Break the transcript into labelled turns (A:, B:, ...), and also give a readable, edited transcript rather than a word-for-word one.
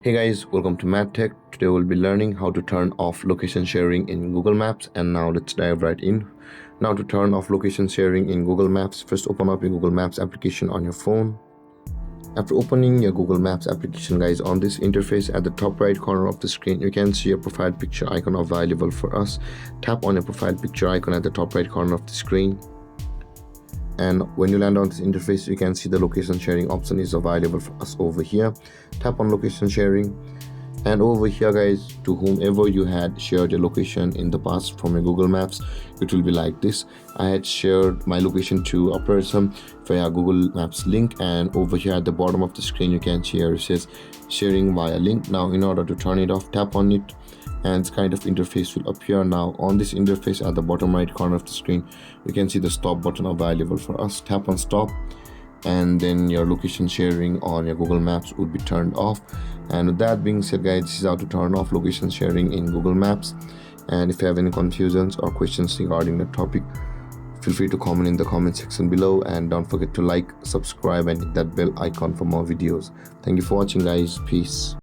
A: Hey guys, welcome to MadTech. Today we'll be learning how to turn off location sharing in Google Maps, and now let's dive right in. Now to turn off location sharing in Google Maps, first open up your Google Maps application on your phone. After opening your Google Maps application, guys, on this interface at the top right corner of the screen, you can see a profile picture icon available for us. Tap on your profile picture icon at the top right corner of the screen. And when you land on this interface, you can see the location sharing option is available for us over here. Tap on location sharing, and over here, guys, to whomever you had shared your location in the past from your Google Maps, it will be like this. I had shared my location to a person via Google Maps link, and over here at the bottom of the screen you can see here it says sharing via link. Now in order to turn it off, tap on it and this kind of interface will appear. Now on this interface at the bottom right corner of the screen, you can see the stop button available for us. Tap on stop, and then your location sharing on your Google Maps would be turned off. And with that being said, guys, this is how to turn off location sharing in Google Maps. And if you have any confusions or questions regarding the topic, feel free to comment in the comment section below, and don't forget to like, subscribe and hit that bell icon for more videos. Thank you for watching, guys. Peace.